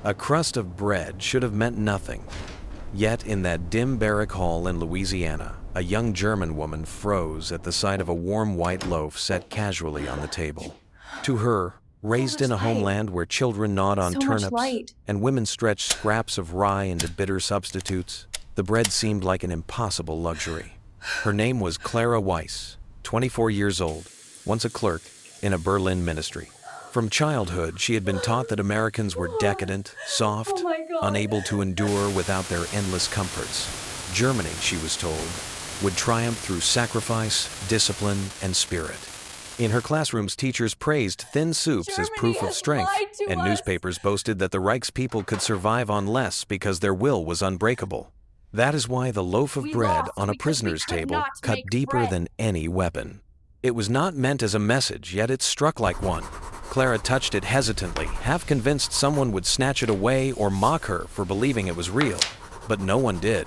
A crust of bread should have meant nothing. Yet in that dim barrack hall in Louisiana, a young German woman froze at the sight of a warm white loaf set casually on the table. To her, raised in a homeland where children gnawed on turnips and women stretched scraps of rye into bitter substitutes, the bread seemed like an impossible luxury. Her name was Clara Weiss, 24 years old, once a clerk in a Berlin ministry. From childhood, she had been taught that Americans were decadent, soft, unable to endure without their endless comforts. Germany, she was told, would triumph through sacrifice, discipline, and spirit. In her classrooms, teachers praised thin soups as proof of strength, and newspapers boasted that the Reich's people could survive on less because their will was unbreakable. That is why the loaf of bread on a prisoner's table cut deeper than any weapon. It was not meant as a message, yet it struck like one. Clara touched it hesitantly, half convinced someone would snatch it away or mock her for believing it was real. But no one did.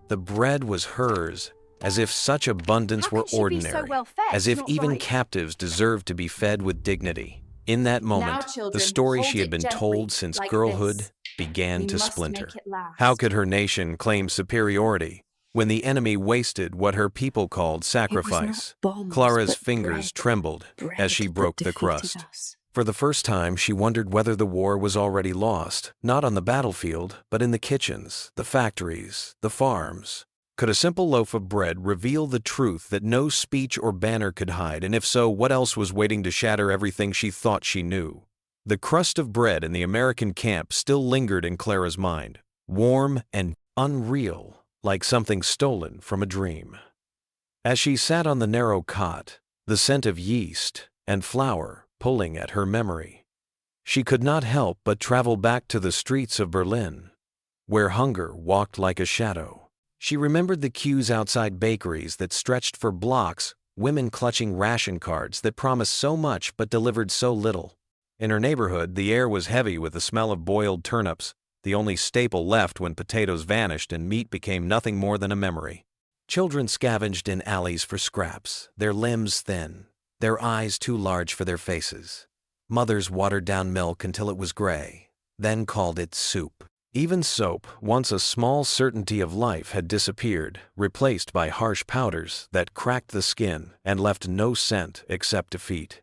The bread was hers, as if such abundance were ordinary, as if even captives deserved to be fed with dignity. In that moment, the story she had been told since girlhood began to splinter. How could her nation claim superiority when the enemy wasted what her people called sacrifice? Clara's fingers trembled as she broke the crust. For the first time, she wondered whether the war was already lost, not on the battlefield, but in the kitchens, the factories, the farms. Could a simple loaf of bread reveal the truth that no speech or banner could hide, and if so, what else was waiting to shatter everything she thought she knew? The crust of bread in the American camp still lingered in Clara's mind, warm and unreal, like something stolen from a dream. As she sat on the narrow cot, the scent of yeast and flour pulling at her memory, she could not help but travel back to the streets of Berlin, where hunger walked like a shadow. She remembered the queues outside bakeries that stretched for blocks, women clutching ration cards that promised so much but delivered so little. In her neighborhood, the air was heavy with the smell of boiled turnips, the only staple left when potatoes vanished and meat became nothing more than a memory. Children scavenged in alleys for scraps, their limbs thin, their eyes too large for their faces. Mothers watered down milk until it was gray, then called it soup. Even soap, once a small certainty of life, had disappeared, replaced by harsh powders that cracked the skin and left no scent except defeat.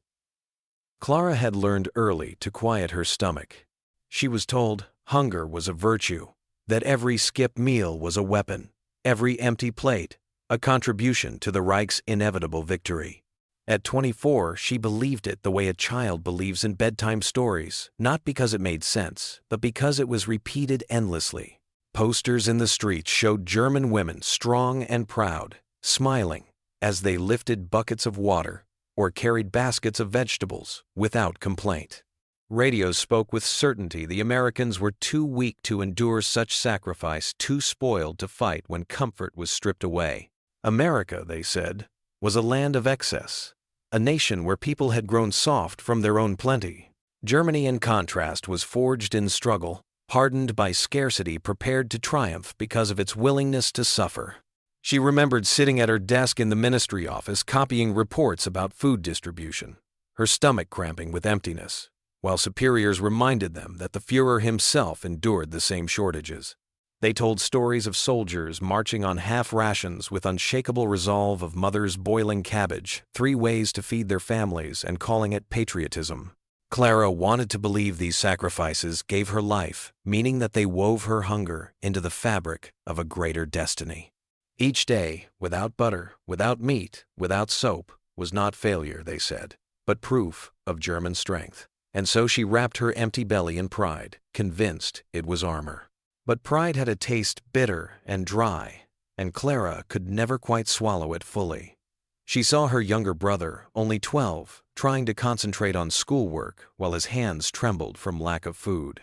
Clara had learned early to quiet her stomach. She was told hunger was a virtue, that every skipped meal was a weapon, every empty plate a contribution to the Reich's inevitable victory. At 24, she believed it the way a child believes in bedtime stories, not because it made sense, but because it was repeated endlessly. Posters in the streets showed German women strong and proud, smiling as they lifted buckets of water or carried baskets of vegetables without complaint. Radios spoke with certainty the Americans were too weak to endure such sacrifice, too spoiled to fight when comfort was stripped away. America, they said, was a land of excess, a nation where people had grown soft from their own plenty. Germany, in contrast, was forged in struggle, hardened by scarcity, prepared to triumph because of its willingness to suffer. She remembered sitting at her desk in the ministry office copying reports about food distribution, her stomach cramping with emptiness, while superiors reminded them that the Führer himself endured the same shortages. They told stories of soldiers marching on half rations with unshakable resolve, of mothers boiling cabbage, 3 ways to feed their families, and calling it patriotism. Clara wanted to believe these sacrifices gave her life, meaning that they wove her hunger into the fabric of a greater destiny. Each day, without butter, without meat, without soap, was not failure, they said, but proof of German strength. And so she wrapped her empty belly in pride, convinced it was armor. But pride had a taste bitter and dry, and Clara could never quite swallow it fully. She saw her younger brother, only 12, trying to concentrate on schoolwork while his hands trembled from lack of food.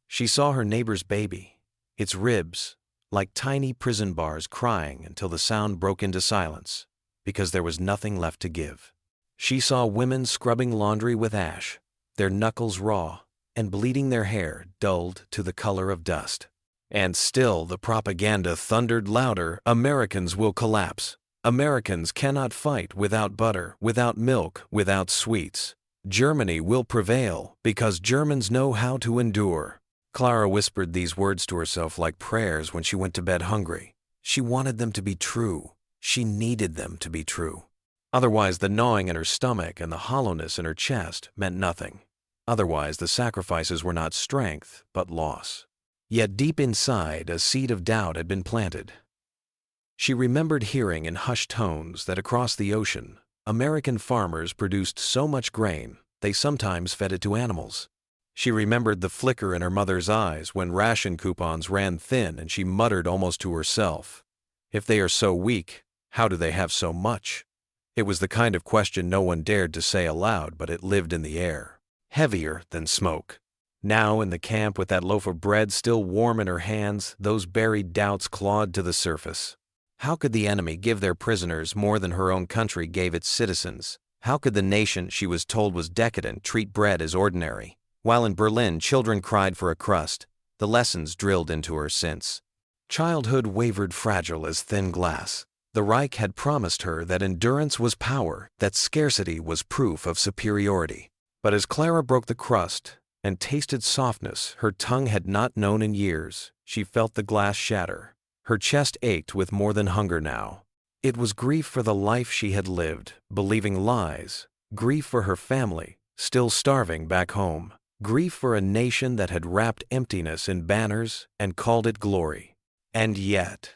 She saw her neighbor's baby, its ribs like tiny prison bars, crying until the sound broke into silence because there was nothing left to give. She saw women scrubbing laundry with ash, their knuckles raw and bleeding, their hair dulled to the color of dust. And still the propaganda thundered louder, Americans will collapse. Americans cannot fight without butter, without milk, without sweets. Germany will prevail because Germans know how to endure. Clara whispered these words to herself like prayers when she went to bed hungry. She wanted them to be true. She needed them to be true. Otherwise, the gnawing in her stomach and the hollowness in her chest meant nothing. Otherwise, the sacrifices were not strength, but loss. Yet deep inside, a seed of doubt had been planted. She remembered hearing in hushed tones that across the ocean, American farmers produced so much grain, they sometimes fed it to animals. She remembered the flicker in her mother's eyes when ration coupons ran thin and she muttered almost to herself, "If they are so weak, how do they have so much?" It was the kind of question no one dared to say aloud, but it lived in the air, heavier than smoke. Now in the camp with that loaf of bread still warm in her hands, those buried doubts clawed to the surface. How could the enemy give their prisoners more than her own country gave its citizens? How could the nation she was told was decadent treat bread as ordinary? While in Berlin, children cried for a crust, the lessons drilled into her since. Childhood wavered fragile as thin glass. The Reich had promised her that endurance was power, that scarcity was proof of superiority. But as Clara broke the crust and tasted softness her tongue had not known in years, she felt the glass shatter. Her chest ached with more than hunger now. It was grief for the life she had lived, believing lies, grief for her family, still starving back home, grief for a nation that had wrapped emptiness in banners and called it glory. And yet,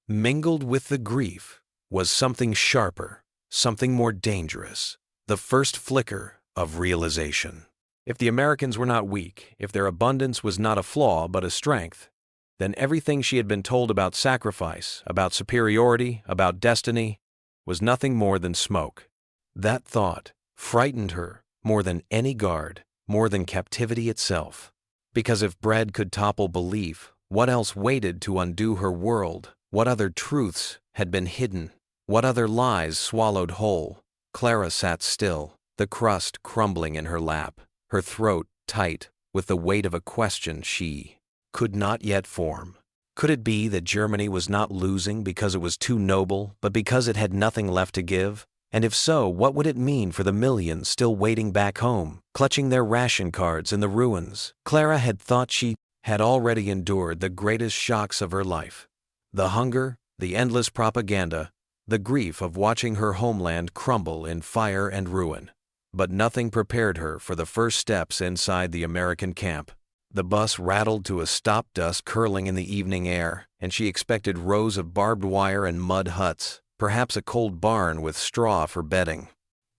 mingled with the grief was something sharper, something more dangerous, the first flicker of realization. If the Americans were not weak, if their abundance was not a flaw but a strength, then everything she had been told about sacrifice, about superiority, about destiny, was nothing more than smoke. That thought frightened her more than any guard, more than captivity itself. Because if bread could topple belief, what else waited to undo her world? What other truths had been hidden? What other lies swallowed whole? Clara sat still, the crust crumbling in her lap, her throat tight with the weight of a question she could not yet form. Could it be that Germany was not losing because it was too noble, but because it had nothing left to give? And if so, what would it mean for the millions still waiting back home, clutching their ration cards in the ruins? Clara had thought she had already endured the greatest shocks of her life. The hunger, the endless propaganda, the grief of watching her homeland crumble in fire and ruin. But nothing prepared her for the first steps inside the American camp. The bus rattled to a stop, dust curling in the evening air, and she expected rows of barbed wire and mud huts, perhaps a cold barn with straw for bedding.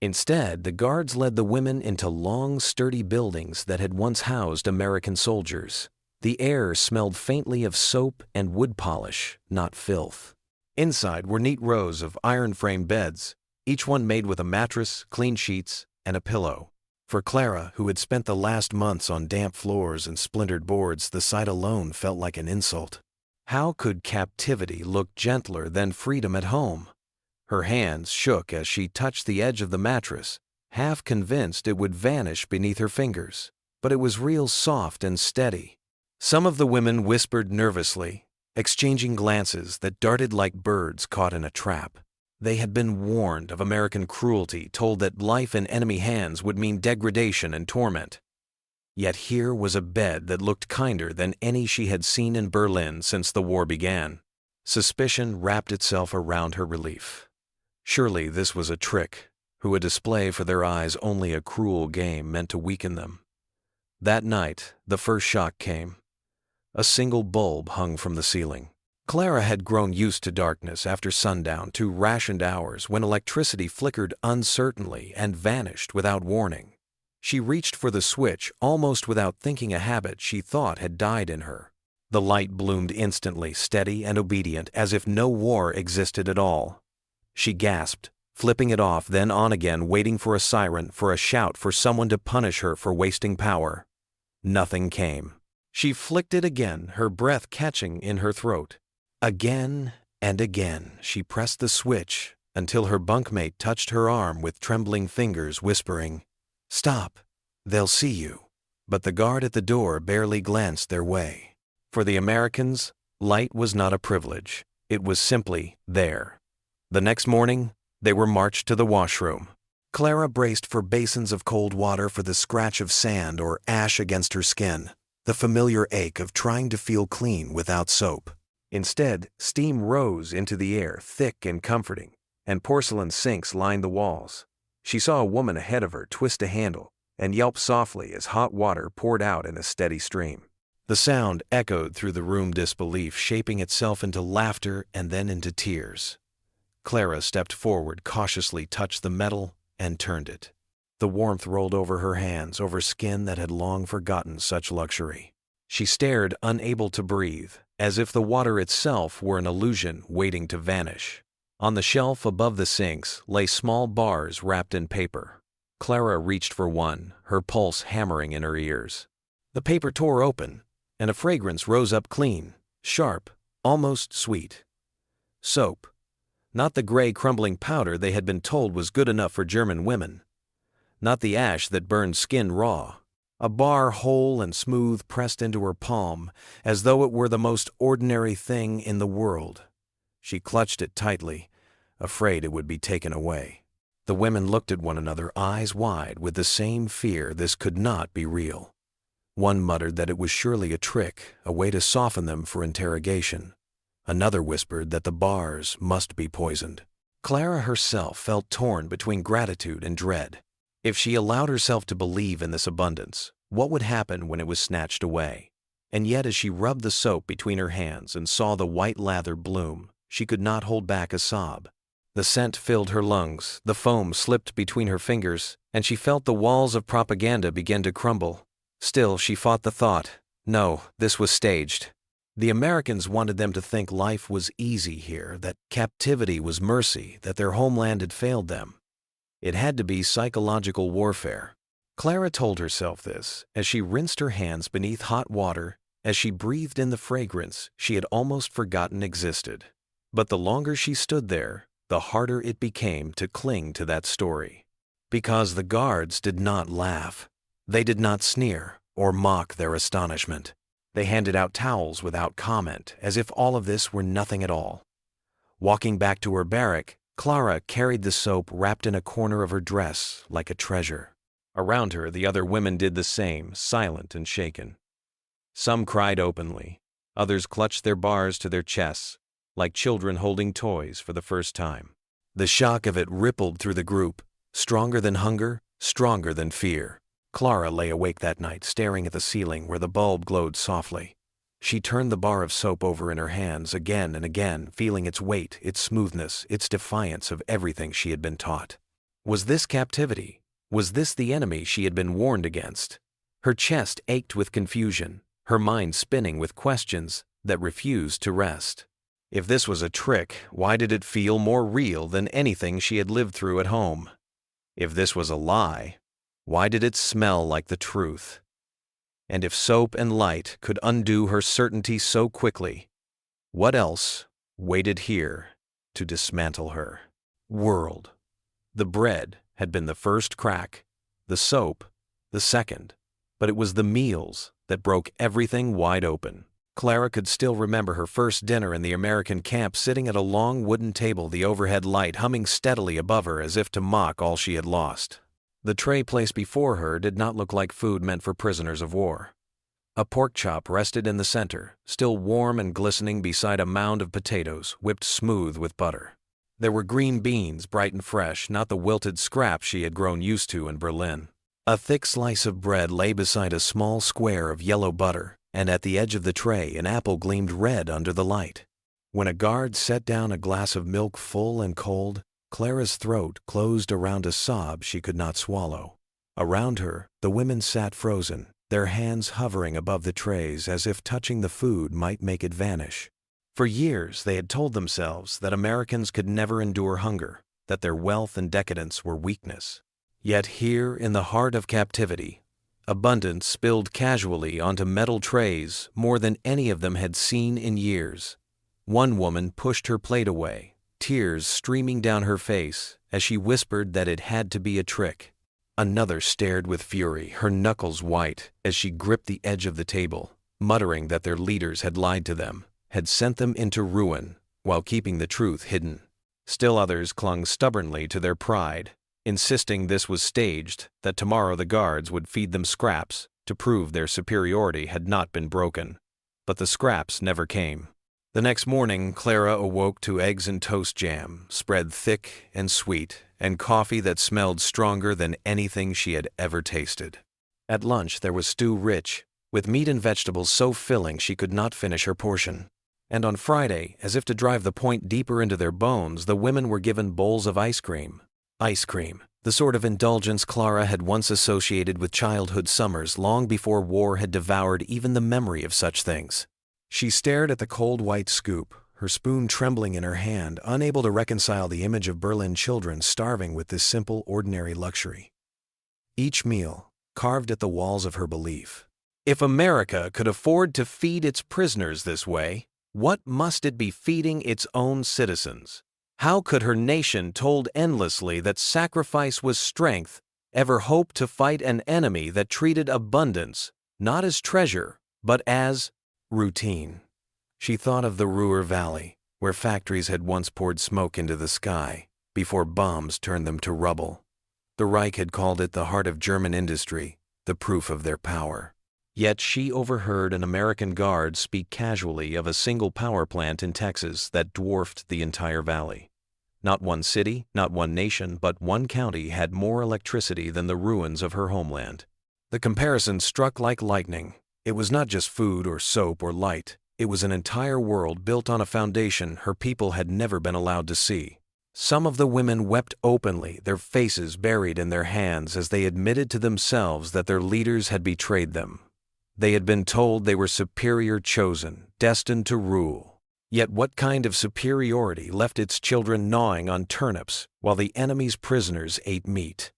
Instead, the guards led the women into long, sturdy buildings that had once housed American soldiers. The air smelled faintly of soap and wood polish, not filth. Inside were neat rows of iron-frame beds, each one made with a mattress, clean sheets, and a pillow. For Clara, who had spent the last months on damp floors and splintered boards, the sight alone felt like an insult. How could captivity look gentler than freedom at home? Her hands shook as she touched the edge of the mattress, half convinced it would vanish beneath her fingers. But it was real soft and steady. Some of the women whispered nervously, exchanging glances that darted like birds caught in a trap. They had been warned of American cruelty, told that life in enemy hands would mean degradation and torment. Yet here was a bed that looked kinder than any she had seen in Berlin since the war began. Suspicion wrapped itself around her relief. Surely this was a trick, who would display for their eyes only a cruel game meant to weaken them. That night, the first shock came. A single bulb hung from the ceiling. Clara had grown used to darkness after sundown, to rationed hours when electricity flickered uncertainly and vanished without warning. She reached for the switch almost without thinking, a habit she thought had died in her. The light bloomed instantly, steady and obedient, as if no war existed at all. She gasped, flipping it off, then on again, waiting for a siren, for a shout, for someone to punish her for wasting power. Nothing came. She flicked it again, her breath catching in her throat. Again and again she pressed the switch until her bunkmate touched her arm with trembling fingers, whispering, "Stop, they'll see you." But the guard at the door barely glanced their way. For the Americans, light was not a privilege. It was simply there. The next morning, they were marched to the washroom. Clara braced for basins of cold water, for the scratch of sand or ash against her skin. the familiar ache of trying to feel clean without soap. Instead, steam rose into the air, thick and comforting, and porcelain sinks lined the walls. She saw a woman ahead of her twist a handle and yelp softly as hot water poured out in a steady stream. The sound echoed through the room, disbelief shaping itself into laughter and then into tears. Clara stepped forward, cautiously touched the metal, and turned it. The warmth rolled over her hands, over skin that had long forgotten such luxury. She stared, unable to breathe, as if the water itself were an illusion waiting to vanish. On the shelf above the sinks lay small bars wrapped in paper. Clara reached for one, her pulse hammering in her ears. The paper tore open, and a fragrance rose up clean, sharp, almost sweet. Soap. Not the gray crumbling powder they had been told was good enough for German women. Not the ash that burned skin raw. A bar whole and smooth pressed into her palm, as though it were the most ordinary thing in the world. She clutched it tightly, afraid it would be taken away. The women looked at one another, eyes wide, with the same fear this could not be real. One muttered that it was surely a trick, a way to soften them for interrogation. Another whispered that the bars must be poisoned. Clara herself felt torn between gratitude and dread. If she allowed herself to believe in this abundance, what would happen when it was snatched away? And yet as she rubbed the soap between her hands and saw the white lather bloom, she could not hold back a sob. The scent filled her lungs, the foam slipped between her fingers, and she felt the walls of propaganda begin to crumble. Still, she fought the thought, no, this was staged. The Americans wanted them to think life was easy here, that captivity was mercy, that their homeland had failed them. It had to be psychological warfare. Clara told herself this as she rinsed her hands beneath hot water, as she breathed in the fragrance she had almost forgotten existed. But the longer she stood there, the harder it became to cling to that story. Because the guards did not laugh. They did not sneer or mock their astonishment. They handed out towels without comment, as if all of this were nothing at all. Walking back to her barrack, Clara carried the soap wrapped in a corner of her dress like a treasure. Around her, the other women did the same, silent and shaken. Some cried openly. Others clutched their bars to their chests, like children holding toys for the first time. The shock of it rippled through the group, stronger than hunger, stronger than fear. Clara lay awake that night, staring at the ceiling where the bulb glowed softly. She turned the bar of soap over in her hands again and again, feeling its weight, its smoothness, its defiance of everything she had been taught. Was this captivity? Was this the enemy she had been warned against? Her chest ached with confusion, her mind spinning with questions that refused to rest. If this was a trick, why did it feel more real than anything she had lived through at home? If this was a lie, why did it smell like the truth? And if soap and light could undo her certainty so quickly, what else waited here to dismantle her? World. The bread had been the first crack, the soap the second, but it was the meals that broke everything wide open. Clara could still remember her first dinner in the American camp, sitting at a long wooden table, the overhead light humming steadily above her as if to mock all she had lost. The tray placed before her did not look like food meant for prisoners of war. A pork chop rested in the center, still warm and glistening beside a mound of potatoes whipped smooth with butter. There were green beans, bright and fresh, not the wilted scraps she had grown used to in Berlin. A thick slice of bread lay beside a small square of yellow butter, and at the edge of the tray an apple gleamed red under the light. When a guard set down a glass of milk full and cold, Clara's throat closed around a sob she could not swallow. Around her, the women sat frozen, their hands hovering above the trays as if touching the food might make it vanish. For years they had told themselves that Americans could never endure hunger, that their wealth and decadence were weakness. Yet here in the heart of captivity, abundance spilled casually onto metal trays more than any of them had seen in years. One woman pushed her plate away, tears streaming down her face as she whispered that it had to be a trick. Another stared with fury, her knuckles white, as she gripped the edge of the table, muttering that their leaders had lied to them, had sent them into ruin, while keeping the truth hidden. Still others clung stubbornly to their pride, insisting this was staged, that tomorrow the guards would feed them scraps to prove their superiority had not been broken. But the scraps never came. The next morning, Clara awoke to eggs and toast jam, spread thick and sweet, and coffee that smelled stronger than anything she had ever tasted. At lunch, there was stew rich, with meat and vegetables so filling she could not finish her portion. And on Friday, as if to drive the point deeper into their bones, the women were given bowls of ice cream. Ice cream, the sort of indulgence Clara had once associated with childhood summers long before war had devoured even the memory of such things. She stared at the cold white scoop, her spoon trembling in her hand, unable to reconcile the image of Berlin children starving with this simple, ordinary luxury. Each meal, carved at the walls of her belief. If America could afford to feed its prisoners this way, what must it be feeding its own citizens? How could her nation, told endlessly that sacrifice was strength, ever hope to fight an enemy that treated abundance not as treasure, but as routine? She thought of the Ruhr Valley, where factories had once poured smoke into the sky before bombs turned them to rubble. The Reich had called it the heart of German industry, the proof of their power. Yet she overheard an American guard speak casually of a single power plant in Texas that dwarfed the entire valley. Not one city, not one nation, but one county had more electricity than the ruins of her homeland. The comparison struck like lightning. It was not just food or soap or light. It was an entire world built on a foundation her people had never been allowed to see. Some of the women wept openly, their faces buried in their hands as they admitted to themselves that their leaders had betrayed them. They had been told they were superior chosen, destined to rule. Yet what kind of superiority left its children gnawing on turnips while the enemy's prisoners ate meat?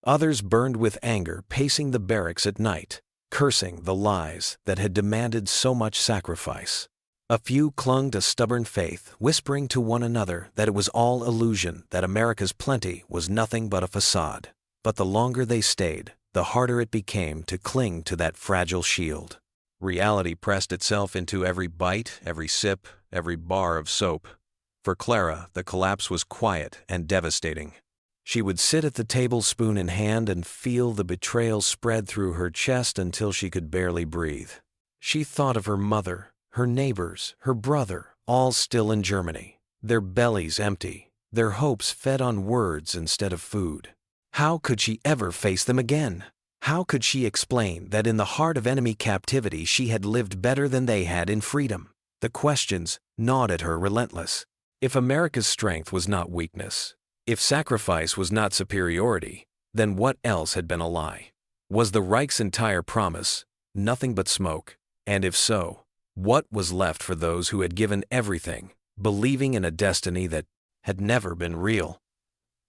Others burned with anger, pacing the barracks at night, cursing the lies that had demanded so much sacrifice. A few clung to stubborn faith, whispering to one another that it was all illusion, that America's plenty was nothing but a facade. But the longer they stayed, the harder it became to cling to that fragile shield. Reality pressed itself into every bite, every sip, every bar of soap. For Clara, the collapse was quiet and devastating. She would sit at the table, spoon in hand, and feel the betrayal spread through her chest until she could barely breathe. She thought of her mother, her neighbors, her brother, all still in Germany, their bellies empty, their hopes fed on words instead of food. How could she ever face them again? How could she explain that in the heart of enemy captivity she had lived better than they had in freedom? The questions gnawed at her relentless. If America's strength was not weakness, if sacrifice was not superiority, then what else had been a lie? Was the Reich's entire promise nothing but smoke? And if so, what was left for those who had given everything, believing in a destiny that had never been real?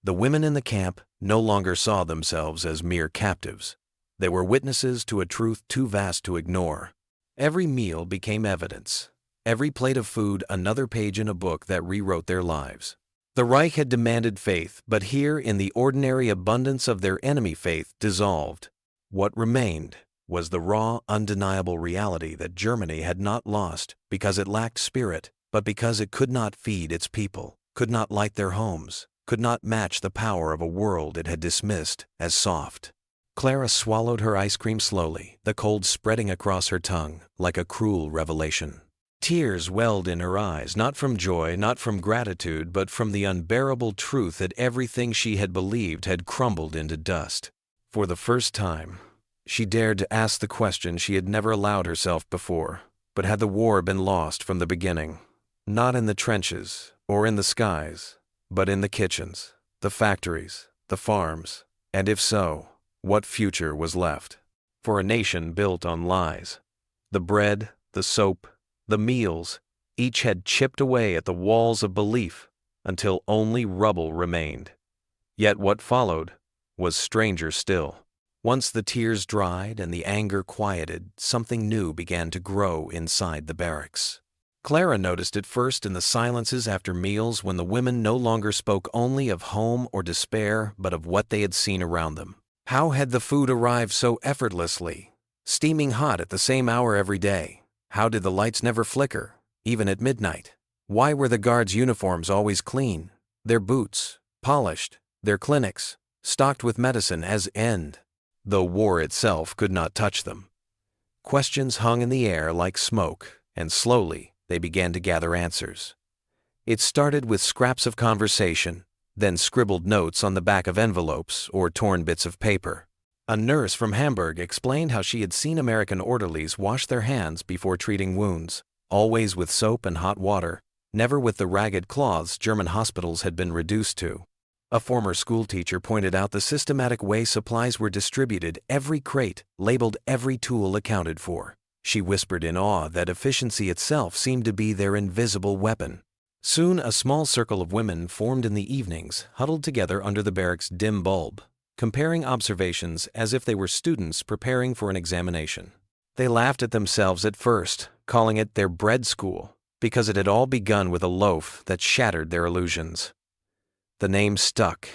The women in the camp no longer saw themselves as mere captives. They were witnesses to a truth too vast to ignore. Every meal became evidence. Every plate of food another page in a book that rewrote their lives. The Reich had demanded faith, but here in the ordinary abundance of their enemy faith dissolved. What remained was the raw, undeniable reality that Germany had not lost because it lacked spirit, but because it could not feed its people, could not light their homes, could not match the power of a world it had dismissed as soft. Clara swallowed her ice cream slowly, the cold spreading across her tongue like a cruel revelation. Tears welled in her eyes, not from joy, not from gratitude, but from the unbearable truth that everything she had believed had crumbled into dust. For the first time, she dared to ask the question she had never allowed herself before. But had the war been lost from the beginning? Not in the trenches or in the skies, but in the kitchens, the factories, the farms, and if so, what future was left? For a nation built on lies. The bread, the soap, the meals, each had chipped away at the walls of belief until only rubble remained. Yet what followed was stranger still. Once the tears dried and the anger quieted, something new began to grow inside the barracks. Clara noticed it first in the silences after meals when the women no longer spoke only of home or despair, but of what they had seen around them. How had the food arrived so effortlessly, steaming hot at the same hour every day? How did the lights never flicker, even at midnight? Why were the guards' uniforms always clean, their boots polished, their clinics stocked with medicine as end? though war itself could not touch them. Questions hung in the air like smoke, and slowly they began to gather answers. It started with scraps of conversation, then scribbled notes on the back of envelopes or torn bits of paper. A nurse from Hamburg explained how she had seen American orderlies wash their hands before treating wounds, always with soap and hot water, never with the ragged cloths German hospitals had been reduced to. A former schoolteacher pointed out the systematic way supplies were distributed, every crate, labeled, every tool accounted for. She whispered in awe that efficiency itself seemed to be their invisible weapon. Soon a small circle of women formed in the evenings, huddled together under the barracks' dim bulb, comparing observations as if they were students preparing for an examination. They laughed at themselves at first, calling it their bread school, because it had all begun with a loaf that shattered their illusions. The name stuck,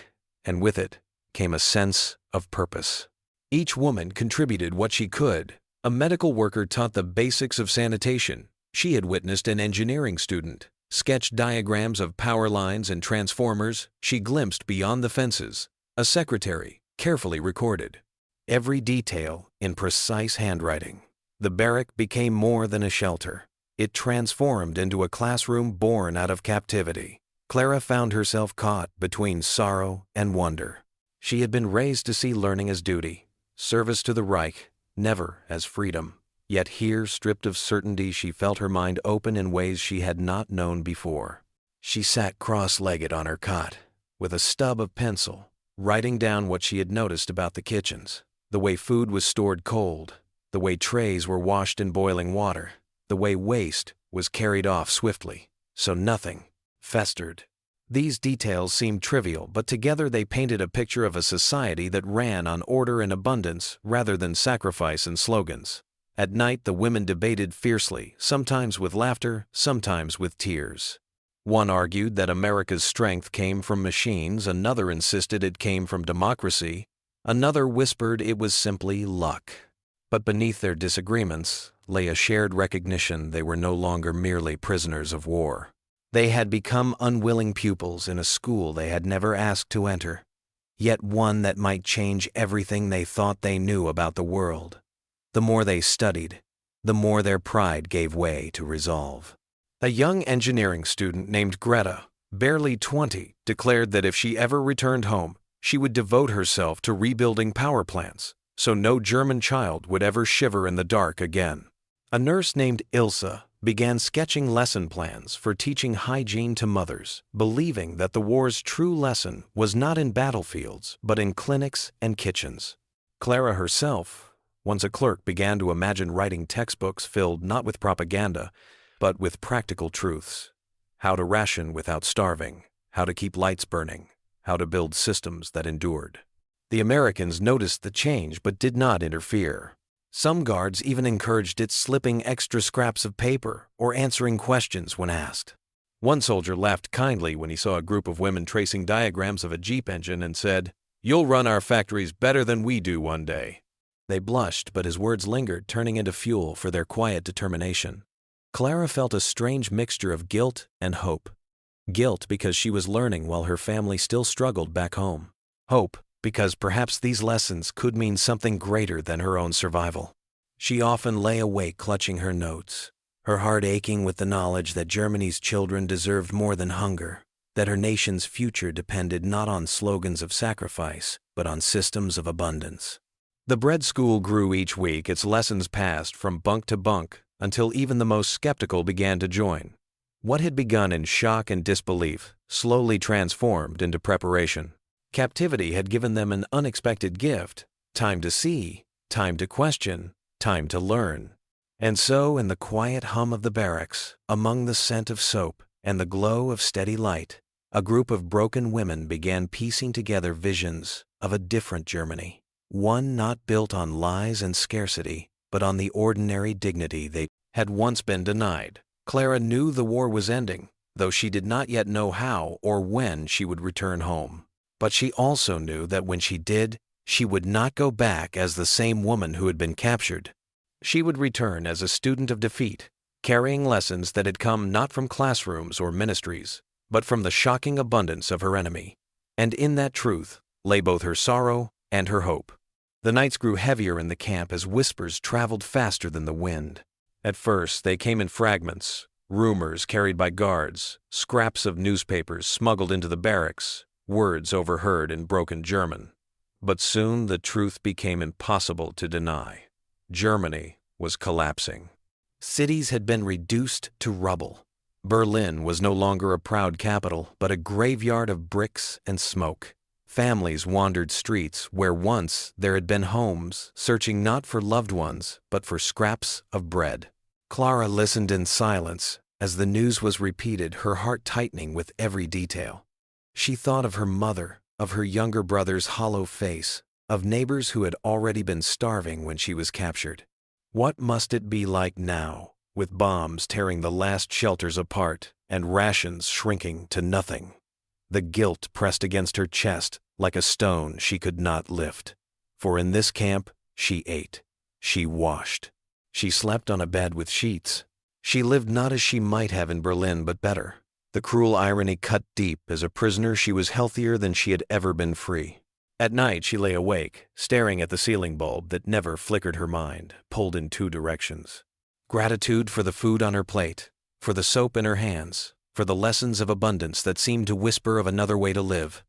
and with it came a sense of purpose. Each woman contributed what she could. A medical worker taught the basics of sanitation. She had witnessed an engineering student sketch diagrams of power lines and transformers. She glimpsed beyond the fences. A secretary carefully recorded every detail in precise handwriting. The barrack became more than a shelter. It transformed into a classroom born out of captivity. Clara found herself caught between sorrow and wonder. She had been raised to see learning as duty, service to the Reich, never as freedom. Yet here, stripped of certainty, she felt her mind open in ways she had not known before. She sat cross-legged on her cot, with a stub of pencil, writing down what she had noticed about the kitchens, the way food was stored cold, the way trays were washed in boiling water, the way waste was carried off swiftly, so nothing festered. These details seemed trivial, but together they painted a picture of a society that ran on order and abundance rather than sacrifice and slogans. At night, the women debated fiercely, sometimes with laughter, sometimes with tears. One argued that America's strength came from machines, another insisted it came from democracy, another whispered it was simply luck. But beneath their disagreements lay a shared recognition they were no longer merely prisoners of war. They had become unwilling pupils in a school they had never asked to enter, yet one that might change everything they thought they knew about the world. The more they studied, the more their pride gave way to resolve. A young engineering student named Greta, barely 20, declared that if she ever returned home, she would devote herself to rebuilding power plants, so no German child would ever shiver in the dark again. A nurse named Ilse began sketching lesson plans for teaching hygiene to mothers, believing that the war's true lesson was not in battlefields, but in clinics and kitchens. Clara herself, once a clerk, began to imagine writing textbooks filled not with propaganda, but with practical truths. How to ration without starving, how to keep lights burning, how to build systems that endured. The Americans noticed the change but did not interfere. Some guards even encouraged it, slipping extra scraps of paper or answering questions when asked. One soldier laughed kindly when he saw a group of women tracing diagrams of a Jeep engine and said, "You'll run our factories better than we do one day." They blushed, but his words lingered, turning into fuel for their quiet determination. Clara felt a strange mixture of guilt and hope. Guilt because she was learning while her family still struggled back home. Hope because perhaps these lessons could mean something greater than her own survival. She often lay awake clutching her notes, her heart aching with the knowledge that Germany's children deserved more than hunger, that her nation's future depended not on slogans of sacrifice, but on systems of abundance. The bread school grew each week. Its lessons passed from bunk to bunk until even the most skeptical began to join. What had begun in shock and disbelief slowly transformed into preparation. Captivity had given them an unexpected gift: time to see, time to question, time to learn. And so, in the quiet hum of the barracks, among the scent of soap and the glow of steady light, a group of broken women began piecing together visions of a different Germany, one not built on lies and scarcity, but on the ordinary dignity they had once been denied. Clara knew the war was ending, though she did not yet know how or when she would return home. But she also knew that when she did, she would not go back as the same woman who had been captured. She would return as a student of defeat, carrying lessons that had come not from classrooms or ministries, but from the shocking abundance of her enemy. And in that truth lay both her sorrow and her hope. The nights grew heavier in the camp as whispers traveled faster than the wind. At first, they came in fragments, rumors carried by guards, scraps of newspapers smuggled into the barracks, words overheard in broken German. But soon the truth became impossible to deny. Germany was collapsing. Cities had been reduced to rubble. Berlin was no longer a proud capital, but a graveyard of bricks and smoke. Families wandered streets where once there had been homes, searching not for loved ones, but for scraps of bread. Clara listened in silence as the news was repeated, her heart tightening with every detail. She thought of her mother, of her younger brother's hollow face, of neighbors who had already been starving when she was captured. What must it be like now, with bombs tearing the last shelters apart and rations shrinking to nothing? The guilt pressed against her chest like a stone she could not lift. For in this camp, she ate, she washed, she slept on a bed with sheets. She lived not as she might have in Berlin, but better. The cruel irony cut deep. As a prisoner, she was healthier than she had ever been free. At night, she lay awake, staring at the ceiling bulb that never flickered her mind, pulled in two directions. Gratitude for the food on her plate, for the soap in her hands, for the lessons of abundance that seemed to whisper of another way to live.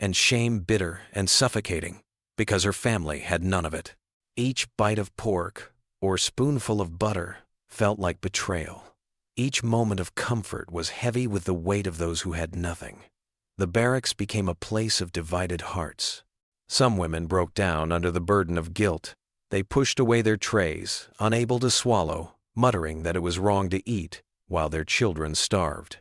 And shame bitter and suffocating, because her family had none of it. Each bite of pork or spoonful of butter felt like betrayal. Each moment of comfort was heavy with the weight of those who had nothing. The barracks became a place of divided hearts. Some women broke down under the burden of guilt. They pushed away their trays, unable to swallow, muttering that it was wrong to eat, while their children starved.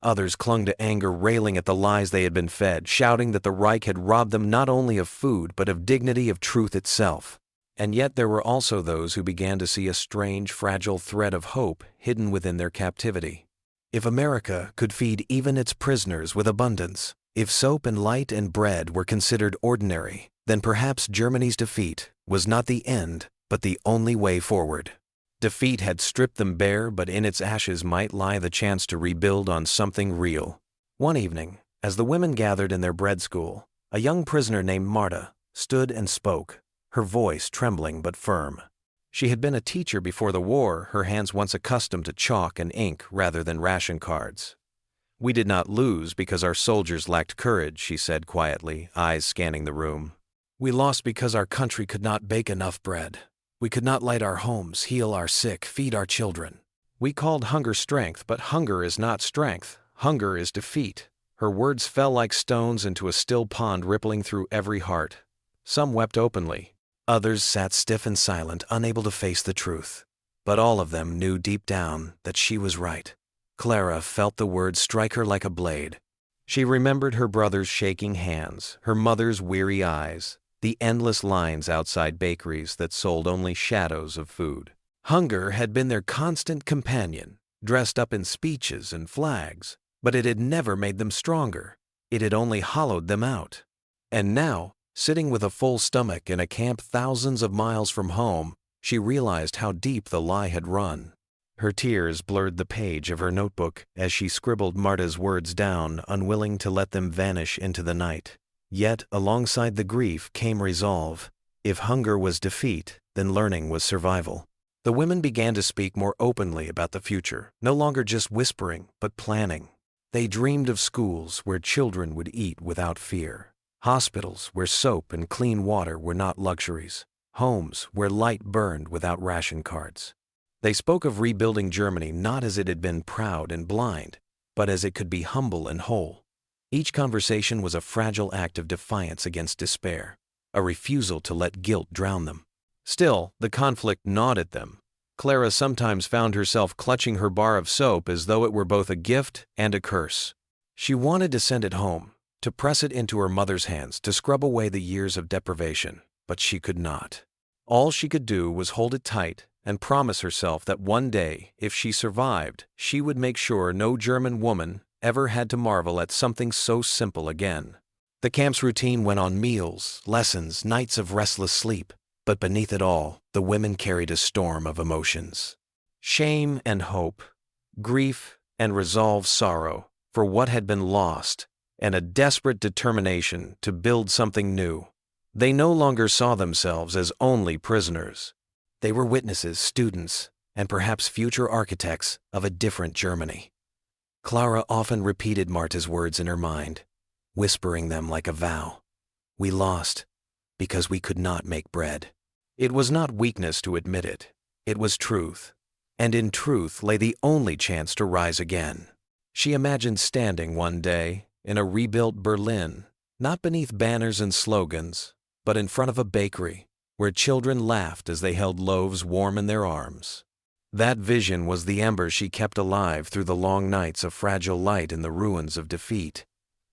Others clung to anger, railing at the lies they had been fed, shouting that the Reich had robbed them not only of food, but of dignity, of truth itself. And yet there were also those who began to see a strange, fragile thread of hope hidden within their captivity. If America could feed even its prisoners with abundance, if soap and light and bread were considered ordinary, then perhaps Germany's defeat was not the end, but the only way forward. Defeat had stripped them bare, but in its ashes might lie the chance to rebuild on something real. One evening, as the women gathered in their bread school, a young prisoner named Marta stood and spoke, her voice trembling but firm. She had been a teacher before the war, her hands once accustomed to chalk and ink rather than ration cards. "We did not lose because our soldiers lacked courage," she said quietly, eyes scanning the room. "We lost because our country could not bake enough bread. We could not light our homes, heal our sick, feed our children. We called hunger strength, but hunger is not strength. Hunger is defeat." Her words fell like stones into a still pond rippling through every heart. Some wept openly. Others sat stiff and silent, unable to face the truth. But all of them knew deep down that she was right. Clara felt the words strike her like a blade. She remembered her brother's shaking hands, her mother's weary eyes, the endless lines outside bakeries that sold only shadows of food. Hunger had been their constant companion, dressed up in speeches and flags, but it had never made them stronger. It had only hollowed them out. And now, sitting with a full stomach in a camp thousands of miles from home, she realized how deep the lie had run. Her tears blurred the page of her notebook as she scribbled Marta's words down, unwilling to let them vanish into the night. Yet, alongside the grief came resolve. If hunger was defeat, then learning was survival. The women began to speak more openly about the future, no longer just whispering, but planning. They dreamed of schools where children would eat without fear, hospitals where soap and clean water were not luxuries, homes where light burned without ration cards. They spoke of rebuilding Germany not as it had been proud and blind, but as it could be humble and whole. Each conversation was a fragile act of defiance against despair, a refusal to let guilt drown them. Still, the conflict gnawed at them. Clara sometimes found herself clutching her bar of soap as though it were both a gift and a curse. She wanted to send it home, to press it into her mother's hands, to scrub away the years of deprivation, but she could not. All she could do was hold it tight and promise herself that one day, if she survived, she would make sure no German woman ever had to marvel at something so simple again. The camp's routine went on: meals, lessons, nights of restless sleep. But beneath it all, the women carried a storm of emotions. Shame and hope, grief and resolved sorrow for what had been lost, and a desperate determination to build something new. They no longer saw themselves as only prisoners. They were witnesses, students, and perhaps future architects of a different Germany. Clara often repeated Marta's words in her mind, whispering them like a vow. We lost because we could not make bread. It was not weakness to admit it. It was truth. And in truth lay the only chance to rise again. She imagined standing one day in a rebuilt Berlin, not beneath banners and slogans, but in front of a bakery where children laughed as they held loaves warm in their arms. That vision was the ember she kept alive through the long nights of fragile light in the ruins of defeat.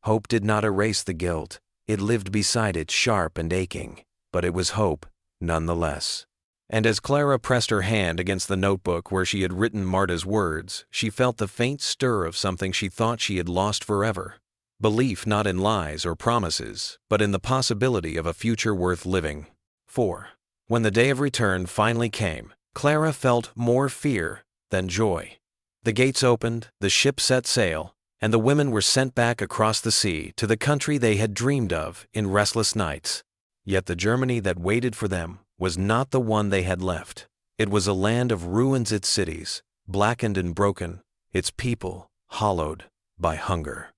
Hope did not erase the guilt. It lived beside it, sharp and aching, but it was hope nonetheless. And as Clara pressed her hand against the notebook where she had written Marta's words, she felt the faint stir of something she thought she had lost forever. Belief not in lies or promises, but in the possibility of a future worth living. 4. When the day of return finally came, Clara felt more fear than joy. The gates opened, the ship set sail, and the women were sent back across the sea to the country they had dreamed of in restless nights. Yet the Germany that waited for them was not the one they had left. It was a land of ruins, its cities, blackened and broken, its people hollowed by hunger.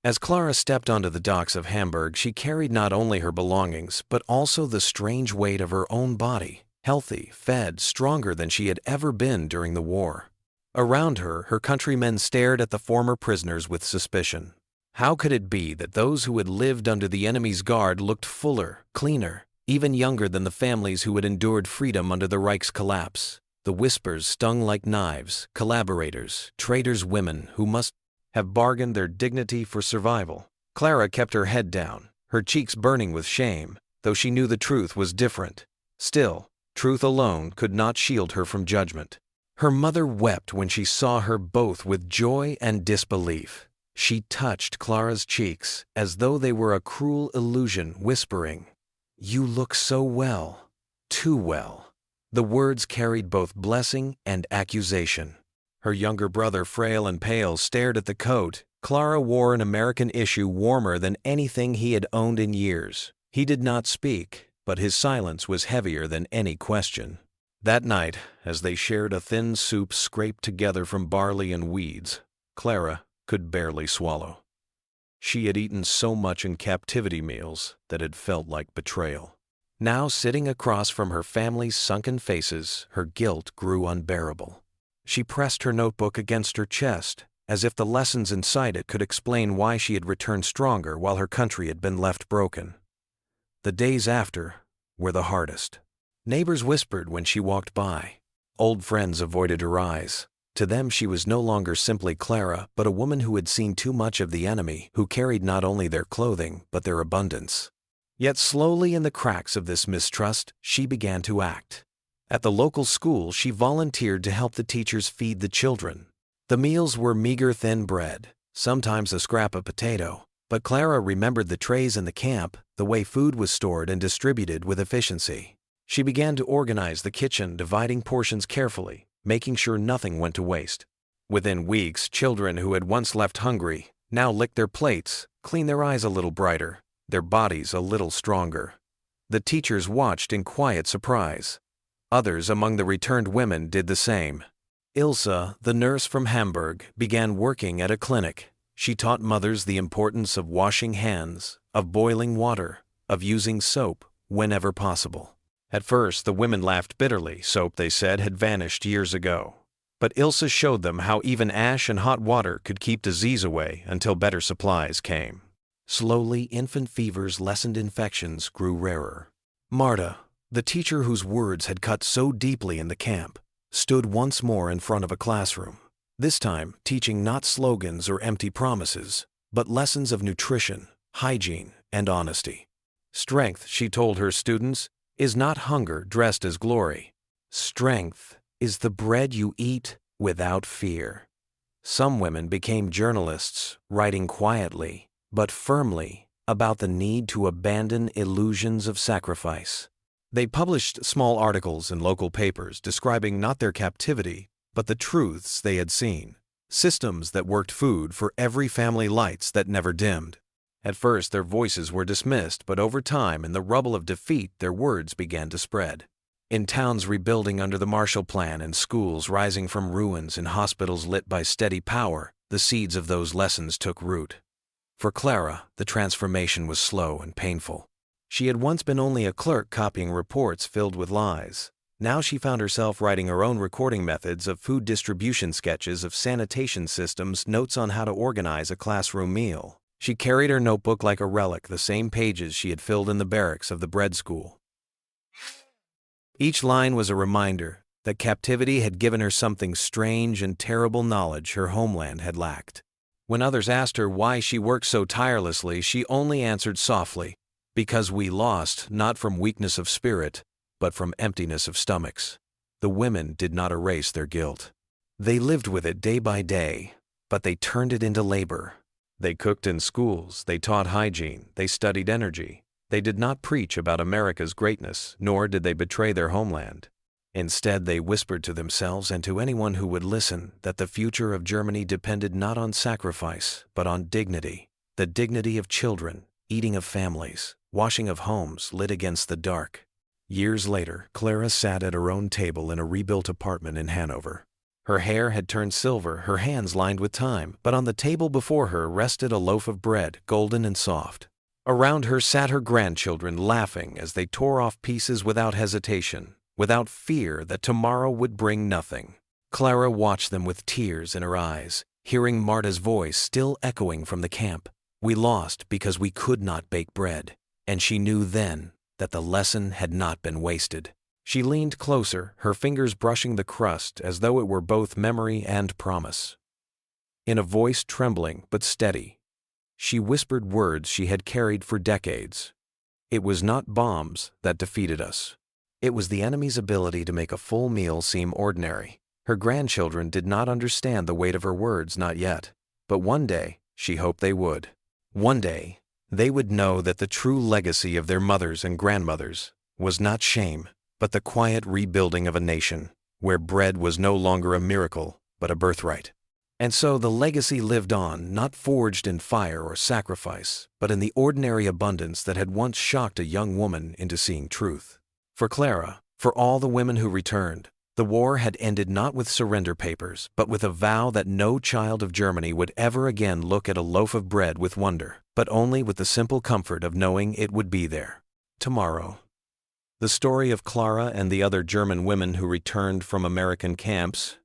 As Clara stepped onto the docks of Hamburg, she carried not only her belongings, but also the strange weight of her own body, healthy, fed, stronger than she had ever been during the war. Around her, her countrymen stared at the former prisoners with suspicion. How could it be that those who had lived under the enemy's guard looked fuller, cleaner, even younger than the families who had endured freedom under the Reich's collapse? The whispers stung like knives, collaborators, traitors, women who must have bargained their dignity for survival. Clara kept her head down, her cheeks burning with shame, though she knew the truth was different. Still, truth alone could not shield her from judgment. Her mother wept when she saw her, both with joy and disbelief. She touched Clara's cheeks as though they were a cruel illusion, whispering, "You look so well, too well." The words carried both blessing and accusation. Her younger brother, frail and pale, stared at the coat. Clara wore an American issue warmer than anything he had owned in years. He did not speak, but his silence was heavier than any question. That night, as they shared a thin soup scraped together from barley and weeds, Clara could barely swallow. She had eaten so much in captivity meals that it felt like betrayal. Now, sitting across from her family's sunken faces, her guilt grew unbearable. She pressed her notebook against her chest, as if the lessons inside it could explain why she had returned stronger while her country had been left broken. The days after were the hardest. Neighbors whispered when she walked by. Old friends avoided her eyes. To them she was no longer simply Clara, but a woman who had seen too much of the enemy, who carried not only their clothing, but their abundance. Yet slowly in the cracks of this mistrust, she began to act. At the local school, she volunteered to help the teachers feed the children. The meals were meager, thin bread, sometimes a scrap of potato, but Clara remembered the trays in the camp, the way food was stored and distributed with efficiency. She began to organize the kitchen, dividing portions carefully, making sure nothing went to waste. Within weeks, children who had once left hungry now licked their plates, cleaned their eyes a little brighter, their bodies a little stronger. The teachers watched in quiet surprise. Others among the returned women did the same. Ilse, the nurse from Hamburg, began working at a clinic. She taught mothers the importance of washing hands, of boiling water, of using soap whenever possible. At first, the women laughed bitterly. Soap, they said, had vanished years ago. But Ilse showed them how even ash and hot water could keep disease away until better supplies came. Slowly, infant fevers lessened, infections grew rarer. Marta, the teacher whose words had cut so deeply in the camp, stood once more in front of a classroom, this time teaching not slogans or empty promises, but lessons of nutrition, hygiene, and honesty. Strength, she told her students, is not hunger dressed as glory. Strength is the bread you eat without fear. Some women became journalists, writing quietly, but firmly, about the need to abandon illusions of sacrifice. They published small articles in local papers describing not their captivity, but the truths they had seen. Systems that worked, food for every family, lights that never dimmed. At first, their voices were dismissed, but over time, in the rubble of defeat, their words began to spread. In towns rebuilding under the Marshall Plan and schools rising from ruins and hospitals lit by steady power, the seeds of those lessons took root. For Clara, the transformation was slow and painful. She had once been only a clerk copying reports filled with lies. Now she found herself writing her own recording methods of food distribution sketches of sanitation systems, notes on how to organize a classroom meal. She carried her notebook like a relic, the same pages she had filled in the barracks of the bread school. Each line was a reminder that captivity had given her something strange and terrible knowledge her homeland had lacked. When others asked her why she worked so tirelessly, she only answered softly, "Because we lost, not from weakness of spirit, but from emptiness of stomachs." The women did not erase their guilt. They lived with it day by day, but they turned it into labor. They cooked in schools, they taught hygiene, they studied energy. They did not preach about America's greatness, nor did they betray their homeland. Instead, they whispered to themselves and to anyone who would listen that the future of Germany depended not on sacrifice, but on dignity. The dignity of children, eating of families, washing of homes lit against the dark. Years later, Clara sat at her own table in a rebuilt apartment in Hanover. Her hair had turned silver, her hands lined with time, but on the table before her rested a loaf of bread, golden and soft. Around her sat her grandchildren, laughing as they tore off pieces without hesitation, without fear that tomorrow would bring nothing. Clara watched them with tears in her eyes, hearing Marta's voice still echoing from the camp. "We lost because we could not bake bread." And she knew then that the lesson had not been wasted. She leaned closer, her fingers brushing the crust as though it were both memory and promise. In a voice trembling but steady, she whispered words she had carried for decades. It was not bombs that defeated us. It was the enemy's ability to make a full meal seem ordinary. Her grandchildren did not understand the weight of her words, not yet. But one day, she hoped they would. One day, they would know that the true legacy of their mothers and grandmothers was not shame, but the quiet rebuilding of a nation, where bread was no longer a miracle, but a birthright. And so the legacy lived on, not forged in fire or sacrifice, but in the ordinary abundance that had once shocked a young woman into seeing truth. For Clara, for all the women who returned, the war had ended not with surrender papers, but with a vow that no child of Germany would ever again look at a loaf of bread with wonder, but only with the simple comfort of knowing it would be there tomorrow. The story of Clara and the other German women who returned from American camps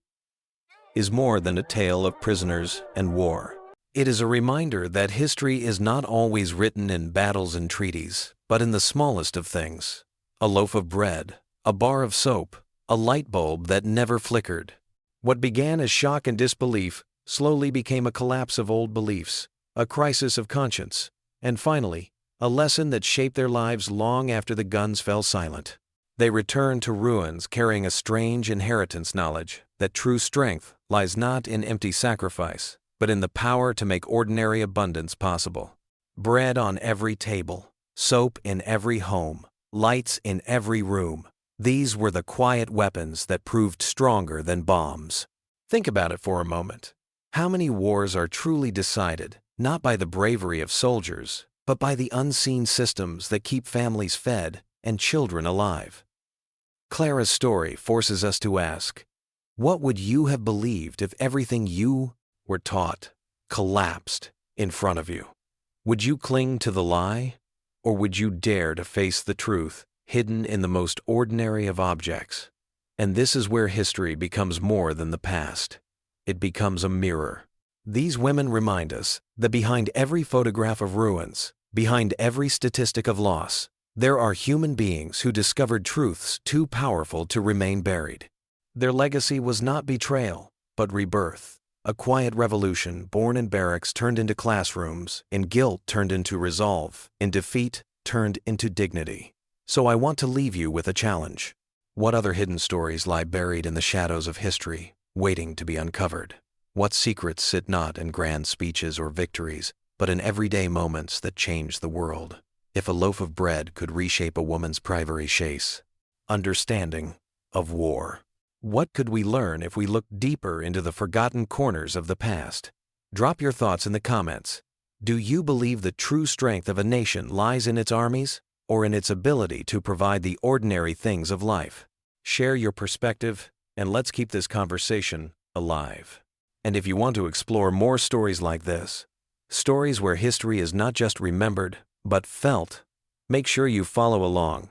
is more than a tale of prisoners and war. It is a reminder that history is not always written in battles and treaties, but in the smallest of things. A loaf of bread, a bar of soap, a light bulb that never flickered. What began as shock and disbelief slowly became a collapse of old beliefs, a crisis of conscience, and finally, a lesson that shaped their lives long after the guns fell silent. They returned to ruins carrying a strange inheritance knowledge that true strength lies not in empty sacrifice, but in the power to make ordinary abundance possible. Bread on every table, soap in every home, lights in every room. These were the quiet weapons that proved stronger than bombs. Think about it for a moment. How many wars are truly decided, not by the bravery of soldiers, but by the unseen systems that keep families fed and children alive? Clara's story forces us to ask, what would you have believed if everything you were taught collapsed in front of you? Would you cling to the lie, or would you dare to face the truth hidden in the most ordinary of objects? And this is where history becomes more than the past. It becomes a mirror. These women remind us that behind every photograph of ruins, behind every statistic of loss, there are human beings who discovered truths too powerful to remain buried. Their legacy was not betrayal, but rebirth. A quiet revolution born in barracks turned into classrooms, in guilt turned into resolve, in defeat turned into dignity. So I want to leave you with a challenge. What other hidden stories lie buried in the shadows of history, waiting to be uncovered? What secrets sit not in grand speeches or victories, but in everyday moments that change the world? If a loaf of bread could reshape a woman's private chasse, understanding of war. What could we learn if we looked deeper into the forgotten corners of the past? Drop your thoughts in the comments. Do you believe the true strength of a nation lies in its armies, or in its ability to provide the ordinary things of life? Share your perspective, and let's keep this conversation alive. And if you want to explore more stories like this, stories where history is not just remembered, but felt, make sure you follow along,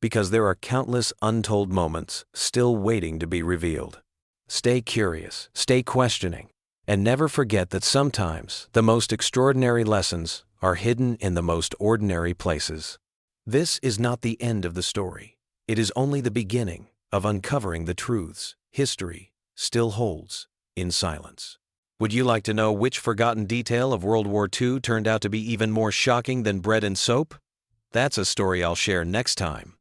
because there are countless untold moments still waiting to be revealed. Stay curious, stay questioning, and never forget that sometimes the most extraordinary lessons are hidden in the most ordinary places. This is not the end of the story. It is only the beginning of uncovering the truths history still holds in silence. Would you like to know which forgotten detail of World War II turned out to be even more shocking than bread and soap? That's a story I'll share next time